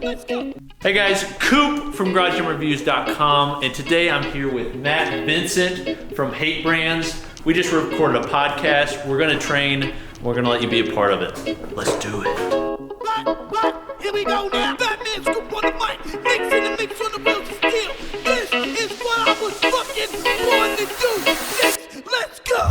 Let's go. Hey guys, Coop from GarageGymReviews.com, and today I'm here with Matt Vincent from Hate Brands. We just recorded a podcast. We're gonna train. We're gonna let you be a part of it. Let's do it. But, here we go now. Batman Scoop on the mic. Mix in the mix on the wheels of steel. This is what I was fucking born to do. Let's go.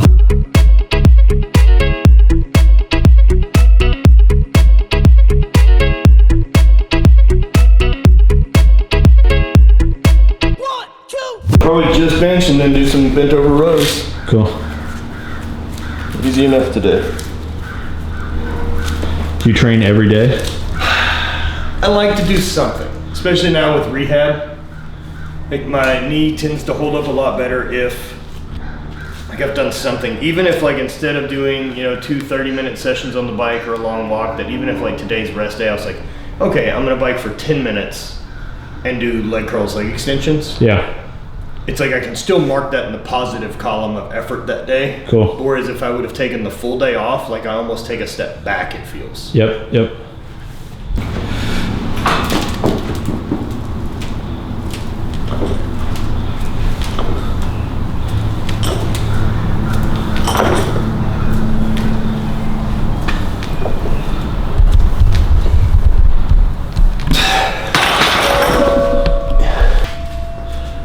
Probably just bench and then do some bent over rows. Cool. Easy enough to do. You train every day? I like to do something, especially now with rehab. Like my knee tends to hold up a lot better if like I've done something. Even if like instead of doing, you know, 2 30-minute sessions on the bike or a long walk, that even if like today's rest day, I was like, okay, I'm gonna bike for 10 minutes and do leg curls, leg extensions. Yeah. It's like I can still mark that in the positive column of effort that day. Cool. Whereas if I would have taken the full day off, like I almost take a step back, it feels. Yep.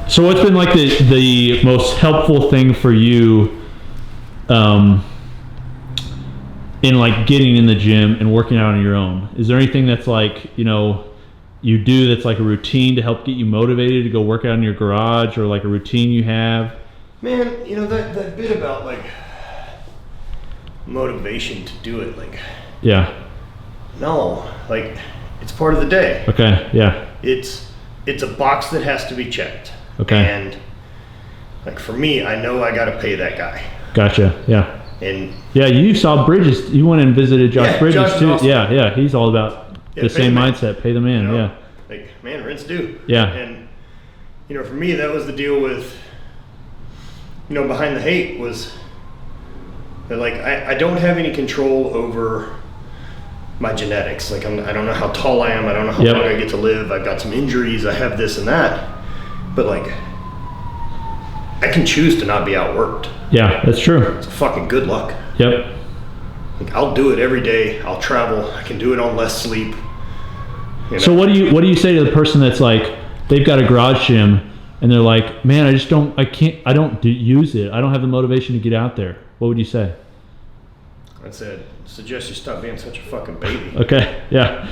So what's been like the most helpful thing for you in like getting in the gym and working out on your own? Is there anything that's like, you know, you do that's like a routine to help get you motivated to go work out in your garage, or like a routine you have? Man, you know, that bit about like motivation to do it, like, Yeah. no, like it's part of the day. Okay. Yeah. It's a box that has to be checked. Okay. And like for me, I know I got to pay that guy. Gotcha. Yeah. And yeah, you saw Bridges. You went and visited Josh Bridges Josh is too. awesome. Yeah. He's all about the pay same the man. mindset. Pay the man. You know, Yeah. like, man, rinse due. Yeah. And you know, for me, that was the deal with, you know, behind the hate was that like I don't have any control over my genetics. Like I don't know how tall I am. I don't know how Yep. long I get to live. I've got some injuries. I have this and that. But like, I can choose to not be outworked. Yeah, that's true. It's fucking good luck. Yep. Like, I'll do it every day. I'll travel. I can do it on less sleep. You know? So what do you say to the person that's like, they've got a garage gym and they're like, man, I don't use it. I don't have the motivation to get out there. What would you say? I said, suggest you stop being such a fucking baby. Okay. Yeah.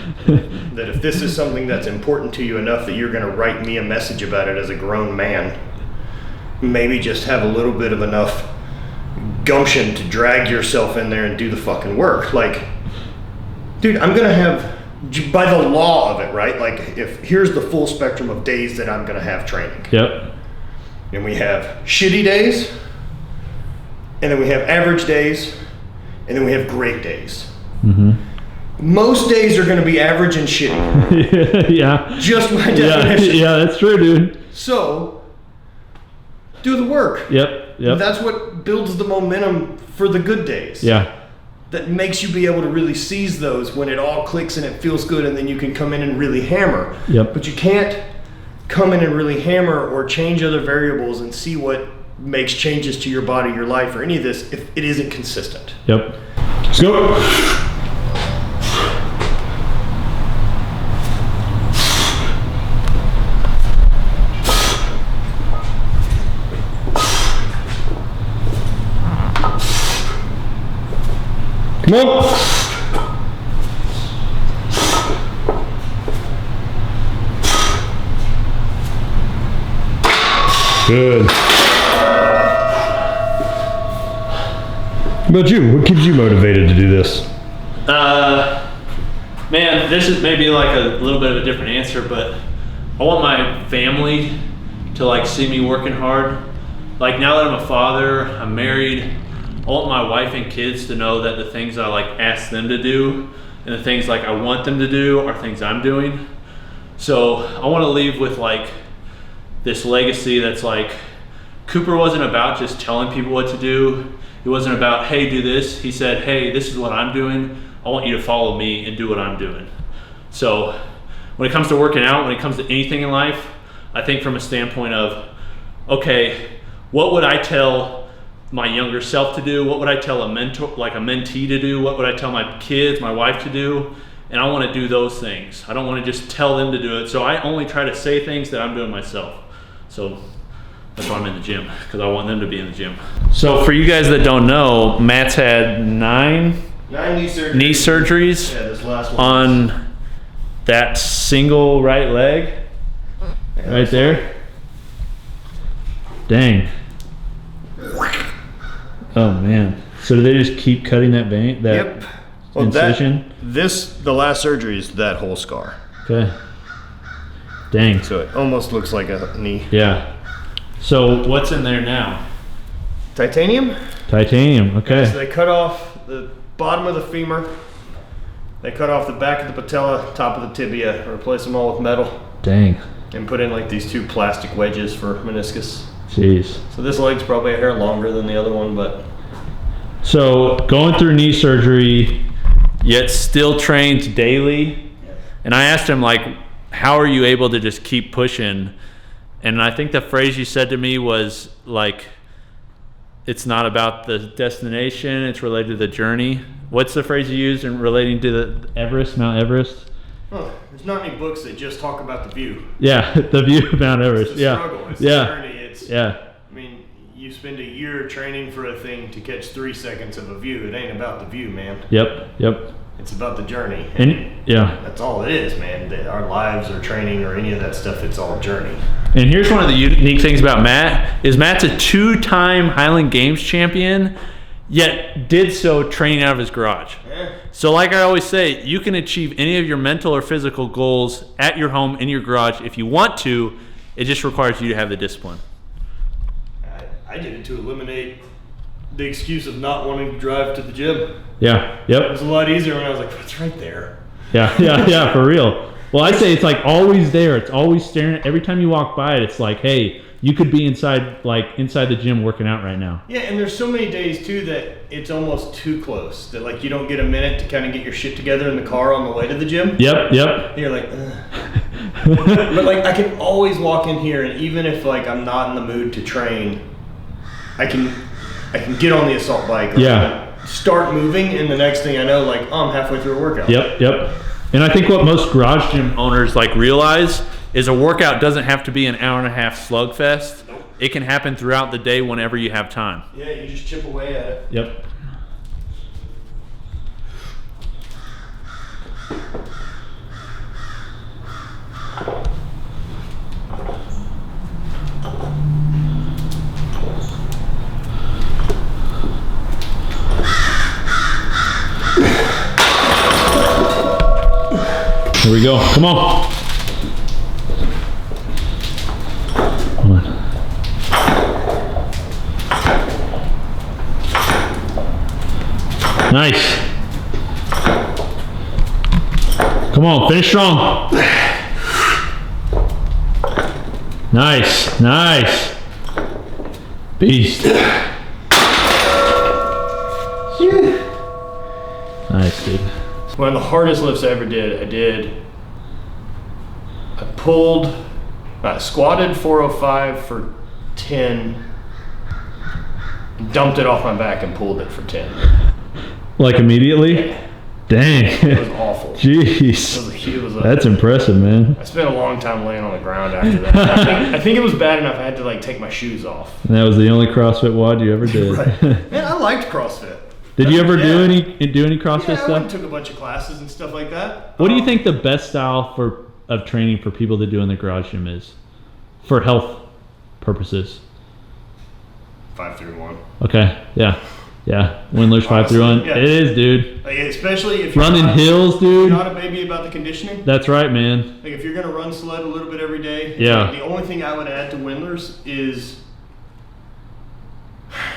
That if this is something that's important to you enough that you're going to write me a message about it as a grown man, maybe just have a little bit of enough gumption to drag yourself in there and do the fucking work. Like, dude, I'm going to have, by the law of it, right? Like, if here's the full spectrum of days that I'm going to have training. Yep. And we have shitty days, and then we have average days, and then we have great days. Mm-hmm. Most days are going to be average and shitty. Yeah. Just my definition. Yeah, that's true, dude. So, do the work. Yep. That's what builds the momentum for the good days. Yeah. That makes you be able to really seize those when it all clicks and it feels good, and then you can come in and really hammer. Yep. But you can't come in and really hammer or change other variables and see what makes changes to your body, your life, or any of this if it isn't consistent. Yep. Let's go. Come on. Good. What about you? What keeps you motivated to do this? Man, this is maybe like a little bit of a different answer, but I want my family to like see me working hard. Like now that I'm a father, I'm married, I want my wife and kids to know that the things I like ask them to do and the things like I want them to do are things I'm doing. So I want to leave with like this legacy that's like, Cooper wasn't about just telling people what to do. It wasn't about, hey, do this. He said, hey, this is what I'm doing. I want you to follow me and do what I'm doing. So when it comes to working out, when it comes to anything in life, I think from a standpoint of, okay, what would I tell my younger self to do? What would I tell a mentor, like a mentee to do? What would I tell my kids, my wife to do? And I want to do those things. I don't want to just tell them to do it. So I only try to say things that I'm doing myself. So that's why I'm in the gym, because I want them to be in the gym. So for you guys that don't know, Matt's had 9 knee surgeries Yeah, this last one. on that single right leg. Right there. Dang. Oh man. So do they just keep cutting that vein? That Yep. Well, incision? the last surgery is that whole scar. Okay. Dang. So it almost looks like a knee. Yeah. So what's in there now? Titanium? Titanium. Okay. So they cut off the bottom of the femur. They cut off the back of the patella, top of the tibia, replace them all with metal, Dang. and put in like these 2 plastic wedges for meniscus. Jeez. So this leg's probably a hair longer than the other one, but So going through knee surgery, yet still trains daily. And I asked him, like, how are you able to just keep pushing? And I think the phrase you said to me was like, it's not about the destination, it's related to the journey. What's the phrase you used in relating to the Everest, Mount Everest? there's not any books that just talk about the view. Yeah, the view of Mount Everest. It's the Yeah. struggle. It's Yeah. the journey. Yeah. I mean, you spend a year training for a thing to catch 3 seconds of a view. It ain't about the view, man. Yep. Yep. It's about the journey. And yeah. That's all it is, man. Our lives or training or any of that stuff, it's all journey. And here's one of the unique things about Matt is Matt's a 2-time Highland Games champion, yet did so training out of his garage. Yeah. So like I always say, you can achieve any of your mental or physical goals at your home, in your garage, if you want to. It just requires you to have the discipline. I did it to eliminate the excuse of not wanting to drive to the gym. Yeah. It Yep. was a lot easier when I was like, it's right there. Yeah. Yeah. Yeah. For real. Well, I say it's like always there. It's always staring. Every time you walk by it, it's like, hey, you could be inside the gym working out right now. Yeah, and there's so many days too that it's almost too close. That like you don't get a minute to kind of get your shit together in the car on the way to the gym. Yep. Yep. You're like, ugh. But like I can always walk in here, and even if like I'm not in the mood to train, I can get on the assault bike. Like, Yeah. start moving, and the next thing I know, like I'm halfway through a workout. Yep, yep. And I think what most garage gym owners like realize is a workout doesn't have to be an hour and a half slugfest. Nope. It can happen throughout the day whenever you have time. Yeah, you just chip away at it. Yep. Here we go. Come on. Come on. Nice. Come on, finish strong. Nice, nice. Beast. Nice, dude. One of the hardest lifts I ever did, I squatted 405 for 10, dumped it off my back and pulled it for 10. Like immediately? Yeah. Dang. It was awful. Jeez. It was a, That's impressive, man. I spent a long time laying on the ground after that. I think it was bad enough I had to like take my shoes off. And that was the only CrossFit WOD you ever did. Man, I liked CrossFit. Did you ever do Yeah. any CrossFit Yeah, I stuff? went and took a bunch of classes and stuff like that. What do you think the best style of training for people to do in the garage gym is, for health purposes? 5-3-1. Okay, yeah. Windler's 5-3-1. Yeah. It is, dude. Like, especially if you're Running not, hills, dude. you're not a baby about the conditioning. That's right, man. Like if you're gonna run sled a little bit every day, Yeah. like, the only thing I would add to Windler's is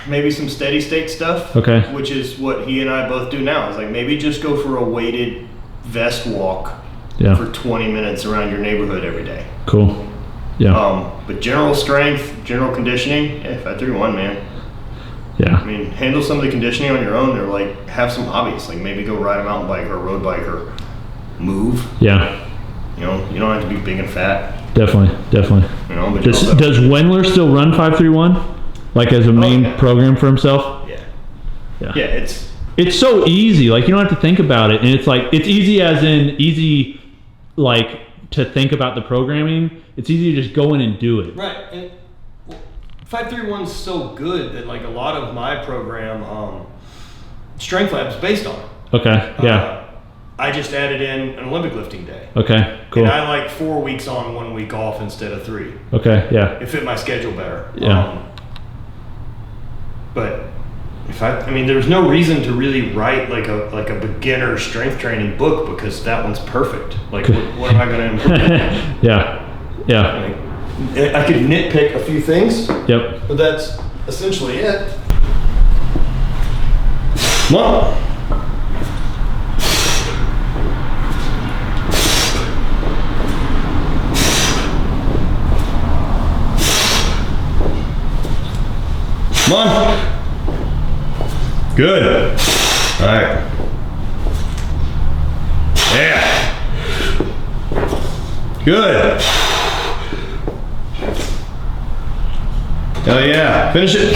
maybe some steady state stuff. Okay. Which is what he and I both do now. Is like maybe just go for a weighted vest walk Yeah. for 20 minutes around your neighborhood every day. Cool. Yeah. But general strength, general conditioning, 5-3-1, man. I Yeah. mean, handle some of the conditioning on your own, or like have some hobbies, like maybe go ride a mountain bike or a road bike or move. Yeah. You know, you don't have to be big and fat. Definitely. You know, but you Does, also- does Wendler still run 531? Like as a main yeah. program for himself? Yeah, Yeah. it's So easy. Like you don't have to think about it. And it's like, it's easy as in easy, like to think about the programming. It's easy to just go in and do it. right. And 531's so good that like a lot of my program, Strength Lab's based on it. Okay. Yeah. I just added in an Olympic lifting day. Okay. Cool. And I like 4 weeks on, 1 week off instead of 3. Okay. Yeah. It fit my schedule better. Yeah. But I mean, there's no reason to really write like a beginner strength training book because that one's perfect. Like, what am I going to improve? Yeah. Yeah. Like, I could nitpick a few things, Yep. but that's essentially it. Come on. Come on. Good. All right. Yeah. Good. Hell yeah. Finish it.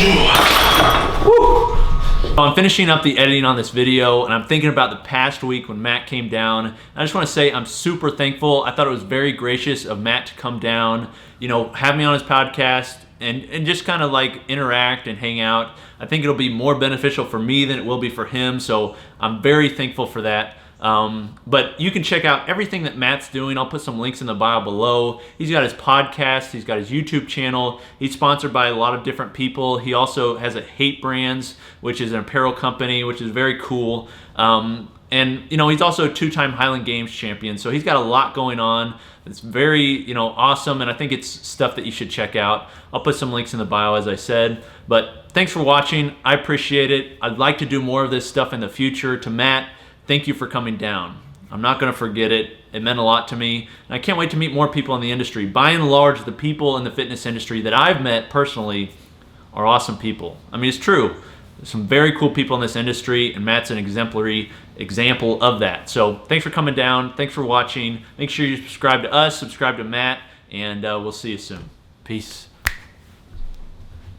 I'm finishing up the editing on this video and I'm thinking about the past week when Matt came down. I just want to say I'm super thankful. I thought it was very gracious of Matt to come down, you know, have me on his podcast and just kind of like interact and hang out. I think it'll be more beneficial for me than it will be for him. So I'm very thankful for that. But you can check out everything that Matt's doing. I'll put some links in the bio below. He's got his podcast. He's got his YouTube channel. He's sponsored by a lot of different people. He also has a Hate Brands, which is an apparel company, which is very cool. And, you know, he's also a 2-time Highland Games champion. So he's got a lot going on. It's very, you know, awesome. And I think it's stuff that you should check out. I'll put some links in the bio, as I said. But thanks for watching. I appreciate it. I'd like to do more of this stuff in the future. To Matt, thank you for coming down. I'm not going to forget it. It meant a lot to me. And I can't wait to meet more people in the industry. By and large, the people in the fitness industry that I've met personally are awesome people. I mean, it's true. There's some very cool people in this industry, and Matt's an exemplary example of that. So thanks for coming down. Thanks for watching. Make sure you subscribe to us, subscribe to Matt, and we'll see you soon. Peace.